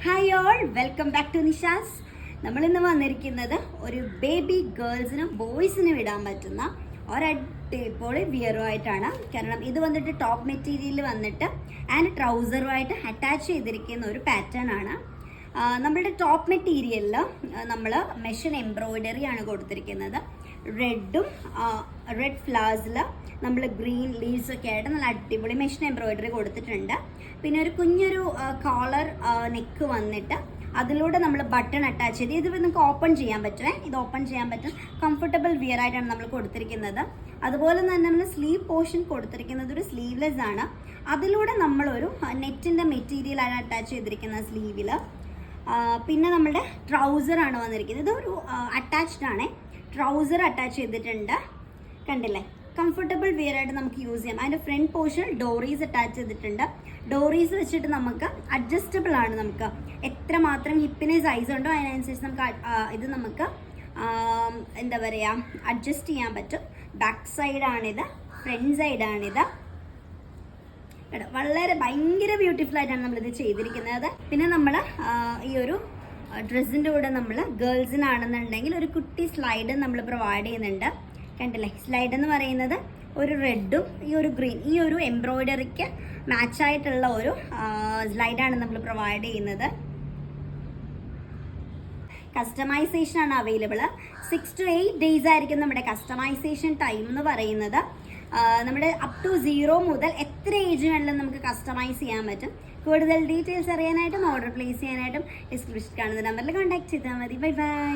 Hi all, welcome back to Nisha's. നമ്മളിന്ന് വന്നിരിക്കുന്നത് ഒരു ബേബി ഗേൾസിനും ബോയ്സിനും ഇടാൻ പറ്റുന്ന ഒരടിപൊളി വിയറുമായിട്ടാണ്. കാരണം ഇത് വന്നിട്ട് ടോപ്പ് മെറ്റീരിയൽ വന്നിട്ട് ആൻഡ് ട്രൗസറുമായിട്ട് അറ്റാച്ച് ചെയ്തിരിക്കുന്ന ഒരു പാറ്റേൺ ആണ്. നമ്മളുടെ ടോപ്പ് മെറ്റീരിയലിൽ നമ്മൾ മെഷീൻ എംബ്രോയിഡറി ആണ് കൊടുത്തിരിക്കുന്നത്. റെഡ് ഫ്ലവേഴ്സിൽ നമ്മൾ ഗ്രീൻ ലീവ്സ് ഒക്കെ ആയിട്ട് നല്ല അടിപൊളി മെഷീൻ എംബ്രോയിഡറി കൊടുത്തിട്ടുണ്ട്. പിന്നെ ഒരു കുഞ്ഞൊരു കോളർ നെക്ക് വന്നിട്ട് അതിലൂടെ നമ്മൾ ബട്ടൺ അറ്റാച്ച് ചെയ്ത് ഇത് നമുക്ക് ഓപ്പൺ ചെയ്യാൻ പറ്റുമേ. ഇത് ഓപ്പൺ ചെയ്യാൻ പറ്റും. കംഫർട്ടബിൾ വിയർ ആയിട്ടാണ് നമ്മൾ കൊടുത്തിരിക്കുന്നത്. അതുപോലെ തന്നെ നമ്മൾ സ്ലീവ് പോർഷൻ കൊടുത്തിരിക്കുന്നത് ഒരു സ്ലീവ്ലെസ് ആണ്. അതിലൂടെ നമ്മളൊരു നെറ്റിൻ്റെ മെറ്റീരിയലാണ് അറ്റാച്ച് ചെയ്തിരിക്കുന്നത് സ്ലീവിൽ. പിന്നെ നമ്മുടെ ട്രൗസർ ആണ് വന്നിരിക്കുന്നത്. ഇതൊരു അറ്റാച്ച്ഡ് ആണ്. ട്രൗസർ അറ്റാച്ച് ചെയ്തിട്ടുണ്ട്, കണ്ടില്ലേ. കംഫർട്ടബിൾ വിയർ ആയിട്ട് നമുക്ക് യൂസ് ചെയ്യാം. അതിൻ്റെ ഫ്രണ്ട് പോർഷൻ ഡോറീസ് അറ്റാച്ച് ചെയ്തിട്ടുണ്ട്. ഡോറീസ് വെച്ചിട്ട് നമുക്ക് അഡ്ജസ്റ്റബിൾ ആണ്. നമുക്ക് എത്രമാത്രം ഹിപ്പിന് സൈസ് ഉണ്ടോ അതിനനുസരിച്ച് നമുക്ക് ഇത് നമുക്ക് എന്താ പറയുക അഡ്ജസ്റ്റ് ചെയ്യാൻ പറ്റും. ബാക്ക് സൈഡാണിത്, ഫ്രണ്ട് സൈഡാണിത്. വളരെ ഭയങ്കര ബ്യൂട്ടിഫുൾ ആയിട്ടാണ് നമ്മളിത് ചെയ്തിരിക്കുന്നത്. പിന്നെ നമ്മൾ ഈ ഒരു ഡ്രസ്സിൻ്റെ കൂടെ നമ്മൾ ഗേൾസിനാണെന്നുണ്ടെങ്കിൽ ഒരു കുട്ടി സ്ലൈഡ് നമ്മൾ പ്രൊവൈഡ് ചെയ്യുന്നുണ്ട്. കണ്ടില്ലേ, സ്ലൈഡ് എന്ന് പറയുന്നത് ഒരു റെഡും ഈ ഒരു ഗ്രീൻ ഈ ഒരു എംബ്രോയിഡറിക്ക് മാച്ചായിട്ടുള്ള ഒരു സ്ലൈഡാണ് നമ്മൾ പ്രൊവൈഡ് ചെയ്യുന്നത്. കസ്റ്റമൈസേഷൻ ആണ് അവൈലബിൾ. 6 to 8 days ആയിരിക്കും നമ്മുടെ കസ്റ്റമൈസേഷൻ ടൈം എന്ന് പറയുന്നത്. നമ്മുടെ അപ് ടു 0 മുതൽ എത്ര ഏജ് വേണമെങ്കിലും നമുക്ക് കസ്റ്റമൈസ് ചെയ്യാൻ പറ്റും. കൂടുതൽ ഡീറ്റെയിൽസ് അറിയാനായിട്ടും ഓർഡർ പ്ലേസ് ചെയ്യാനായിട്ടും ഡിസ്ക്രിപ്ഷൻ കാണുന്ന നമ്പറിൽ കോൺടാക്ട് ചെയ്താൽ മതി. Bye bye.